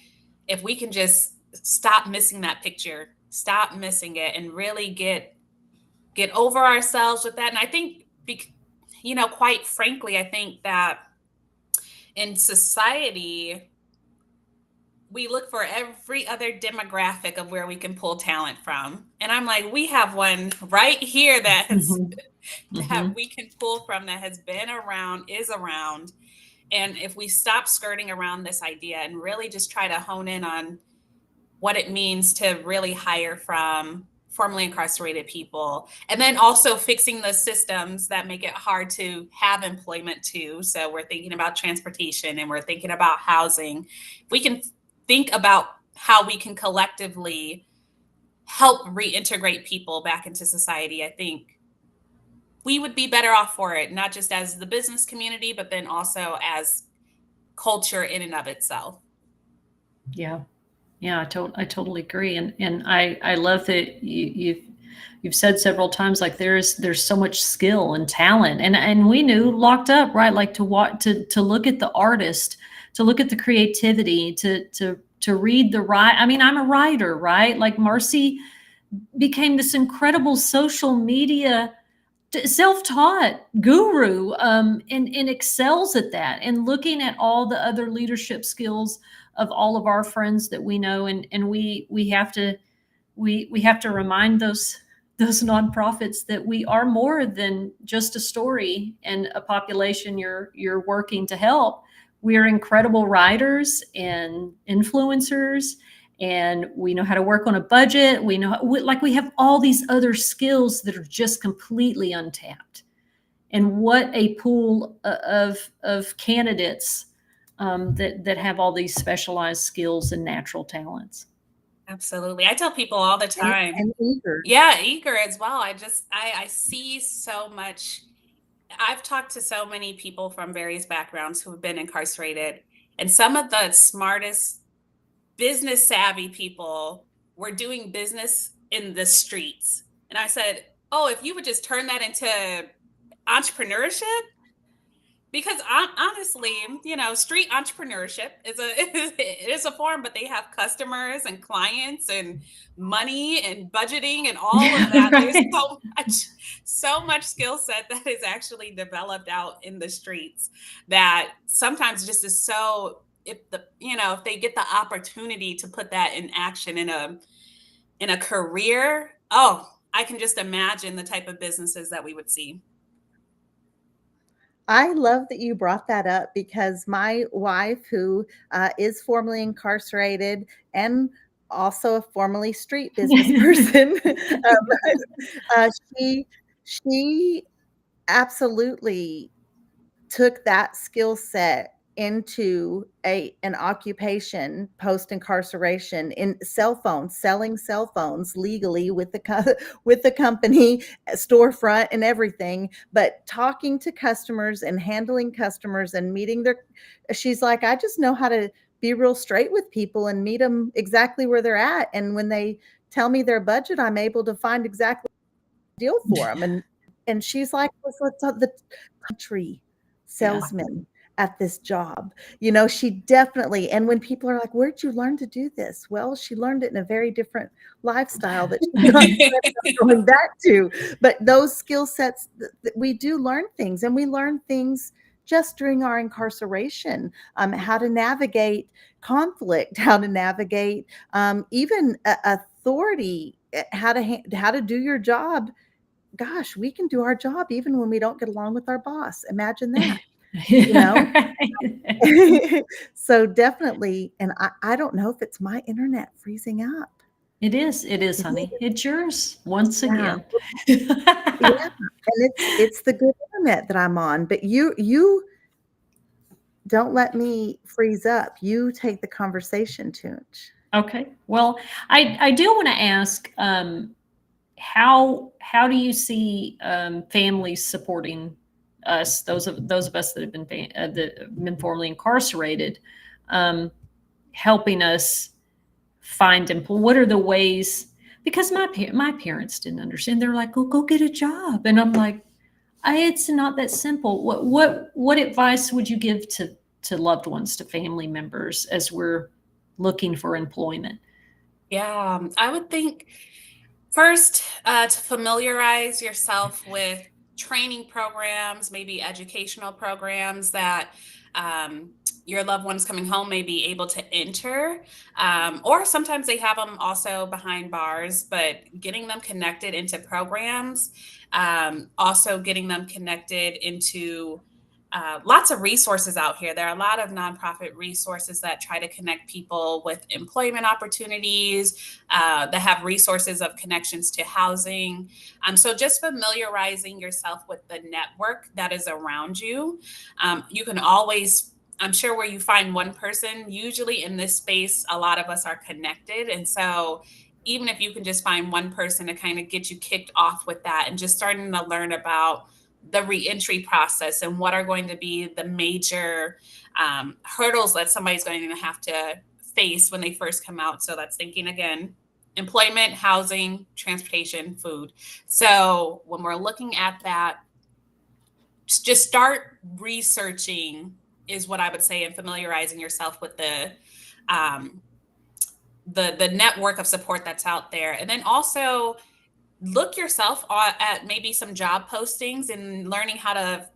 S3: if we can just stop missing that picture, stop missing it, and really get over ourselves with that. And I think, quite frankly, I think that in society, we look for every other demographic of where we can pull talent from. And I'm like, we have one right here that we can pull from, that has been around, is around. And if we stop skirting around this idea and really just try to hone in on what it means to really hire from formerly incarcerated people, and then also fixing the systems that make it hard to have employment too. So we're thinking about transportation and we're thinking about housing. If we can think about how we can collectively help reintegrate people back into society, I think we would be better off for it, not just as the business community, but then also as culture in and of itself.
S2: Yeah. Yeah, I totally agree. And I love that you've said several times, like there's so much skill and talent, and we knew locked up, right? Like to look at the artist, to look at the creativity, to read the write. I mean, I'm a writer, right? Like Marcy became this incredible social media self-taught guru, and excels at that, and looking at all the other leadership skills of all of our friends that we know, and we have to remind those nonprofits that we are more than just a story and a population you're working to help. We are incredible writers and influencers, and we know how to work on a budget. We know we have all these other skills that are just completely untapped. and what a pool of candidates that have all these specialized skills and natural talents.
S3: Absolutely. I tell people all the time.
S1: And eager.
S3: Yeah, eager as well. I see so much. I've talked to so many people from various backgrounds who have been incarcerated, and some of the smartest business savvy people were doing business in the streets. And I said, "Oh, if you would just turn that into entrepreneurship." Because honestly, street entrepreneurship is a it is a form, but they have customers and clients and money and budgeting and all of that. There's
S2: Right.
S3: so much skill set that is actually developed out in the streets that sometimes just is so, if they get the opportunity to put that in action in a career, oh, I can just imagine the type of businesses that we would see.
S1: I love that you brought that up because my wife, who is formerly incarcerated and also a formerly street business person, uh, she she absolutely took that skill set into an occupation post incarceration in cell phones, selling cell phones legally with with the company storefront and everything, but talking to customers and handling customers and meeting their, she's like, I just know how to be real straight with people and meet them exactly where they're at, and when they tell me their budget, I'm able to find exactly deal for them. And she's like, what's the country salesman at this job? She definitely, and when people are like, where'd you learn to do this? Well, she learned it in a very different lifestyle that she's not going back to. But those skill sets, we do learn things, and we learn things just during our incarceration, how to navigate conflict, how to navigate even authority, how to do your job. Gosh, we can do our job even when we don't get along with our boss. Imagine that, you know? So definitely, and I don't know if it's my internet freezing up.
S2: It is, honey. It's yours once
S1: Yeah.
S2: again.
S1: Yeah, and it's the good internet that I'm on, but you don't let me freeze up. You take the conversation, Tunch.
S2: Okay. Well, I do want to ask, how do you see families supporting us, those of us that have been formerly incarcerated, helping us find employment? What are the ways? Because my parents didn't understand. They're like, go get a job, and I'm like, it's not that simple. What advice would you give to loved ones, to family members, as we're looking for employment?
S3: Yeah, I would think first, to familiarize yourself with training programs, maybe educational programs that your loved ones coming home may be able to enter. Or sometimes they have them also behind bars, but getting them connected into programs, also getting them connected into lots of resources out here. There are a lot of nonprofit resources that try to connect people with employment opportunities, that have resources of connections to housing. So just familiarizing yourself with the network that is around you. You can always, I'm sure where you find one person, usually in this space, a lot of us are connected. And so even if you can just find one person to kind of get you kicked off with that and just starting to learn about the reentry process and what are going to be the major hurdles that somebody's going to have to face when they first come out. So that's thinking again, employment, housing, transportation, food. So when we're looking at that, just start researching is what I would say, and familiarizing yourself with the network of support that's out there. And then also look yourself at maybe some job postings and learning how to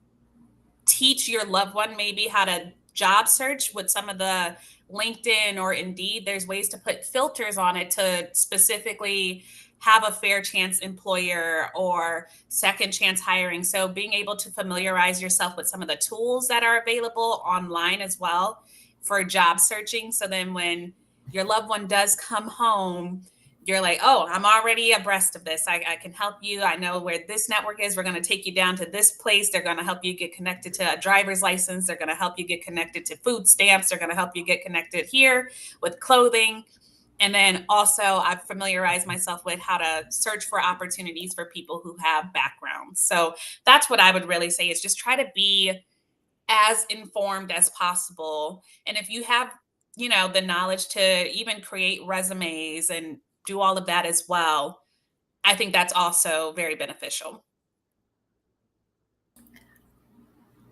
S3: teach your loved one maybe how to job search with some of the LinkedIn or Indeed. There's ways to put filters on it to specifically have a fair chance employer or second chance hiring. So being able to familiarize yourself with some of the tools that are available online as well for job searching. So then when your loved one does come home, you're like, oh, I'm already abreast of this. I can help you. I know where this network is. We're going to take you down to this place. They're going to help you get connected to a driver's license. They're going to help you get connected to food stamps. They're going to help you get connected here with clothing. And then also I've familiarized myself with how to search for opportunities for people who have backgrounds. So that's what I would really say, is just try to be as informed as possible. And if you have, the knowledge to even create resumes and do all of that as well, I think that's also very beneficial.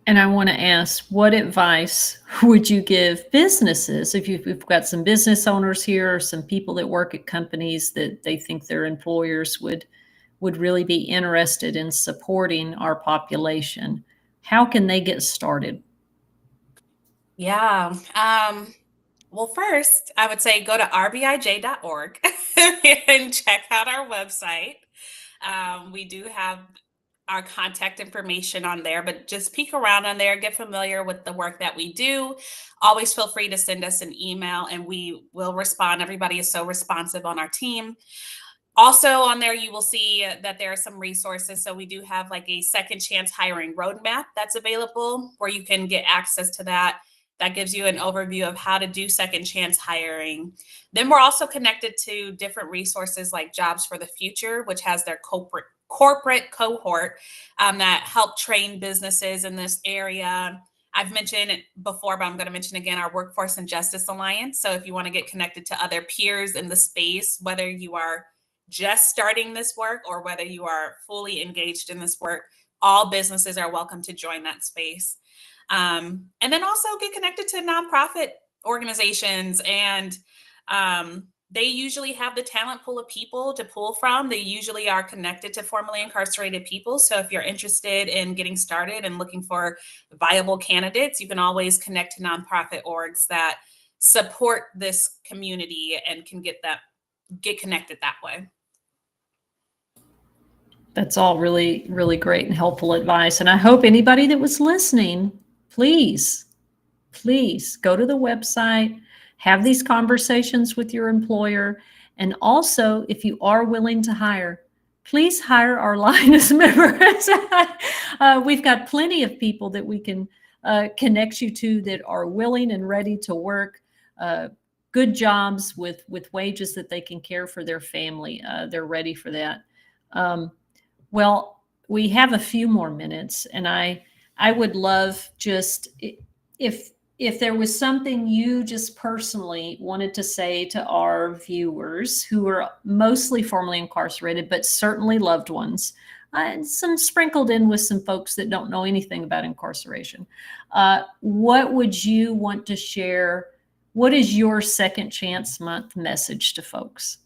S2: And I want to ask, what advice would you give businesses if you've got some business owners here or some people that work at companies that they think their employers would really be interested in supporting our population? How can they get started?
S3: Yeah. Well, first, I would say go to rbij.org and check out our website. We do have our contact information on there, but just peek around on there, get familiar with the work that we do. Always feel free to send us an email and we will respond. Everybody is so responsive on our team. Also on there, you will see that there are some resources. So we do have like a second chance hiring roadmap that's available where you can get access to that. That gives you an overview of how to do second chance hiring. Then we're also connected to different resources like Jobs for the Future, which has their corporate cohort that help train businesses in this area. I've mentioned it before, but I'm going to mention again our Workforce and Justice Alliance. So if you want to get connected to other peers in the space, whether you are just starting this work or whether you are fully engaged in this work, all businesses are welcome to join that space. And then also get connected to nonprofit organizations, and they usually have the talent pool of people to pull from. They usually are connected to formerly incarcerated people. So if you're interested in getting started and looking for viable candidates, you can always connect to nonprofit orgs that support this community and can get connected that way.
S2: That's all really, really great and helpful advice. And I hope anybody that was listening, please go to the website, have these conversations with your employer. And also, if you are willing to hire, please hire our Lioness members. We've got plenty of people that we can connect you to that are willing and ready to work good jobs with wages that they can care for their family. They're ready for that. Well, we have a few more minutes, and I would love just if there was something you just personally wanted to say to our viewers who are mostly formerly incarcerated, but certainly loved ones, and some sprinkled in with some folks that don't know anything about incarceration. What would you want to share? What is your Second Chance Month message to folks?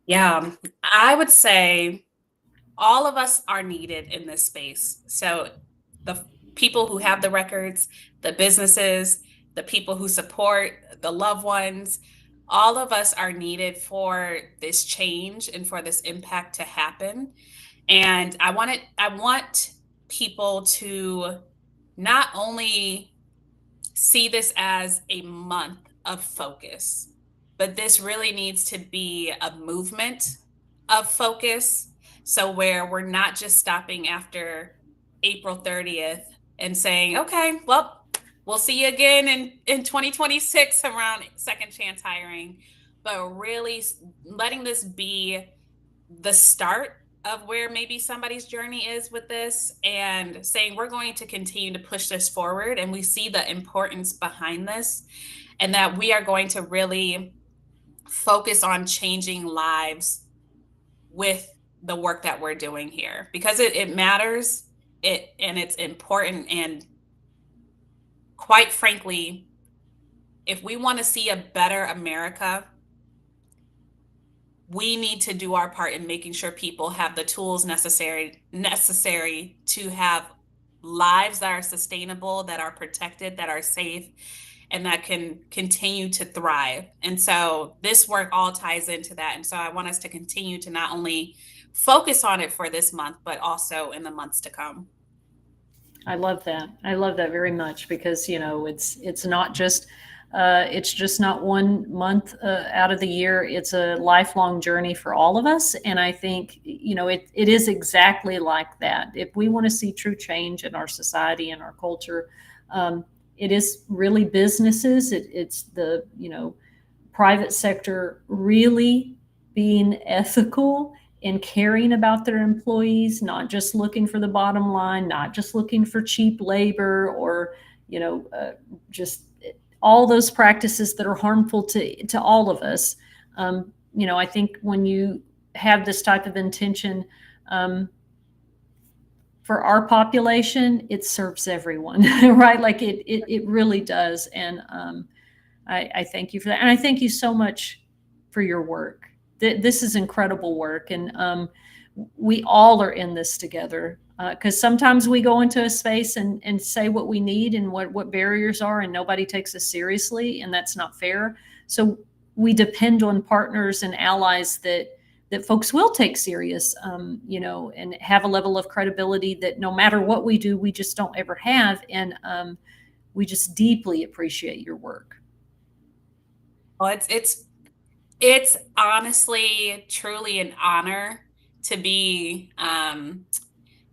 S3: Yeah, I would say all of us are needed in this space. So the people who have the records, the businesses, the people who support, the loved ones, all of us are needed for this change and for this impact to happen. And I want people to not only see this as a month of focus, but this really needs to be a movement of focus. So where we're not just stopping after April 30th and saying, okay, well, we'll see you again in 2026 around second chance hiring, but really letting this be the start of where maybe somebody's journey is with this, and saying we're going to continue to push this forward, and we see the importance behind this, and that we are going to really focus on changing lives with the work that we're doing here, because it matters, and it's important. And quite frankly, if we want to see a better America, we need to do our part in making sure people have the tools necessary to have lives that are sustainable, that are protected, that are safe, and that can continue to thrive. And so this work all ties into that. And so I want us to continue to not only focus on it for this month, but also in the months to come.
S2: I love that. I love that very much, because, it's not just It's just not 1 month out of the year. It's a lifelong journey for all of us. And I think, it is exactly like that. If we want to see true change in our society and our culture, it is really businesses. It's the, private sector really being ethical and caring about their employees, not just looking for the bottom line, not just looking for cheap labor or, just all those practices that are harmful to all of us. I think when you have this type of intention for our population, it serves everyone, right? Like it really does. And I thank you for that. And I thank you so much for your work. This is incredible work. And we all are in this together. Because sometimes we go into a space and say what we need and what barriers are, and nobody takes us seriously, and that's not fair. So we depend on partners and allies that folks will take serious, and have a level of credibility that no matter what we do, we just don't ever have. And we just deeply appreciate your work.
S3: Well, it's honestly, truly an honor to be.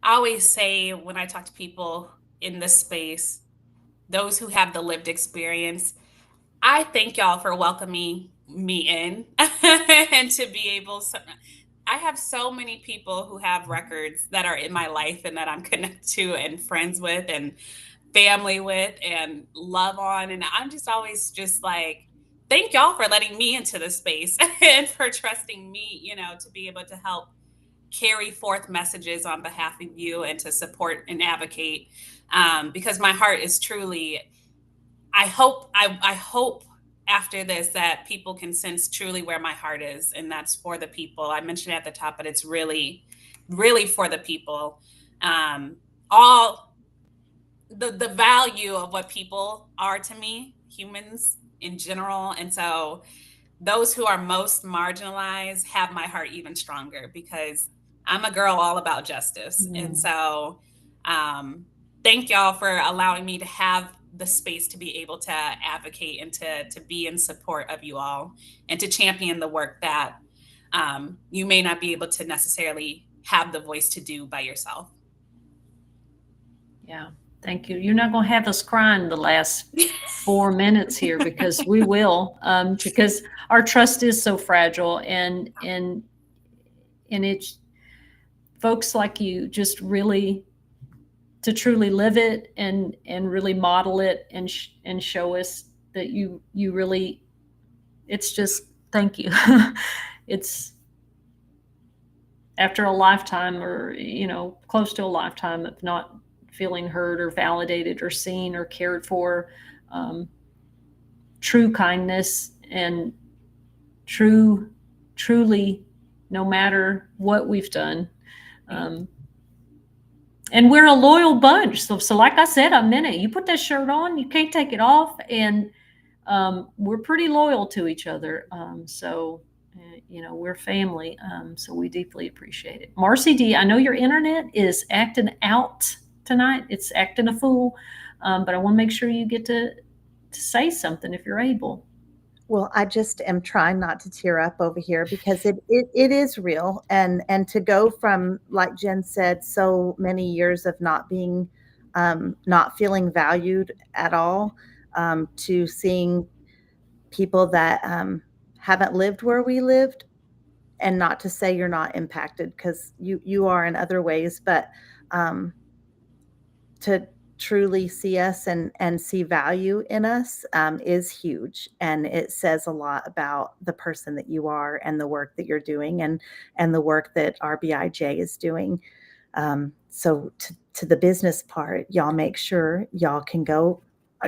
S3: I always say when I talk to people in this space, those who have the lived experience, I thank y'all for welcoming me in and to be able to. I have so many people who have records that are in my life and that I'm connected to and friends with and family with and love on. And I'm just always just like, thank y'all for letting me into this space and for trusting me, to be able to help carry forth messages on behalf of you and to support and advocate, because my heart is truly, I hope after this that people can sense truly where my heart is, and that's for the people. I mentioned it at the top, but it's really, really for the people. All the value of what people are to me, humans in general. And so those who are most marginalized have my heart even stronger, because I'm a girl all about justice. And so thank y'all for allowing me to have the space to be able to advocate and to be in support of you all and to champion the work that you may not be able to necessarily have the voice to do by yourself.
S2: Yeah. Thank you. You're not going to have us crying the last 4 minutes here, because we will, because our trust is so fragile, and it's folks like you just really to truly live it and really model it and show us that you really, it's just, thank you. It's after a lifetime or, close to a lifetime of not feeling heard or validated or seen or cared for, true kindness and truly, no matter what we've done. And we're a loyal bunch. So like I said, a minute, you put that shirt on, you can't take it off. And we're pretty loyal to each other. We're family. So we deeply appreciate it. Marcy D, I know your internet is acting out tonight. It's acting a fool. But I want to make sure you get to say something if you're able.
S1: Well, I just am trying not to tear up over here, because it is real. And to go from, like Jen said, so many years of not being, not feeling valued at all, to seeing people that haven't lived where we lived, and not to say you're not impacted, because you are in other ways, but to truly see us and see value in us is huge. And it says a lot about the person that you are and the work that you're doing and the work that RBIJ is doing. So to the business part, y'all make sure y'all can go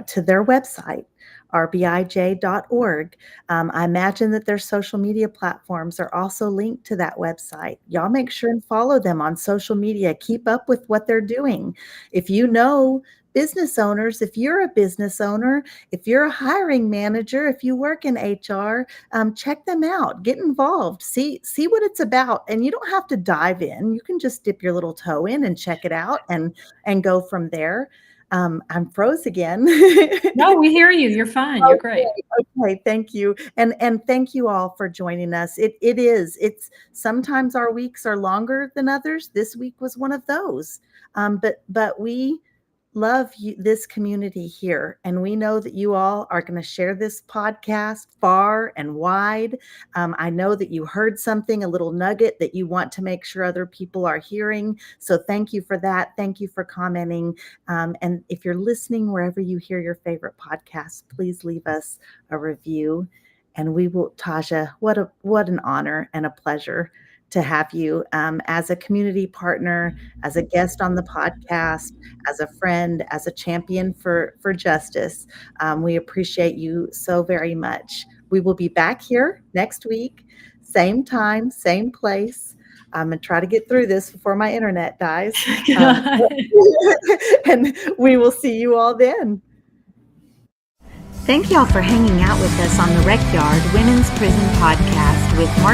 S1: to their website, rbij.org. I imagine that their social media platforms are also linked to that website. Y'all make sure and follow them on social media. Keep up with what they're doing. If you know business owners, if you're a business owner, if you're a hiring manager, if you work in HR, check them out. Get involved. See what it's about. And you don't have to dive in. You can just dip your little toe in and check it out and go from there. I'm froze again.
S2: No, we hear you. You're fine. You're great.
S1: Okay, thank you. And thank you all for joining us. It's sometimes our weeks are longer than others. This week was one of those. But we love this community here, and we know that you all are going to share this podcast far and wide. I know that you heard something, a little nugget that you want to make sure other people are hearing. So thank you for that. Thank you for commenting. And if you're listening wherever you hear your favorite podcast, please leave us a review. And we will, Taja, what an honor and a pleasure to have you as a community partner, as a guest on the podcast, as a friend, as a champion for justice. We appreciate you so very much. We will be back here next week, same time, same place. I'm going to try to get through this before my internet dies. And we will see you all then. Thank y'all for hanging out with us on the Recyard Women's Prison Podcast with Mark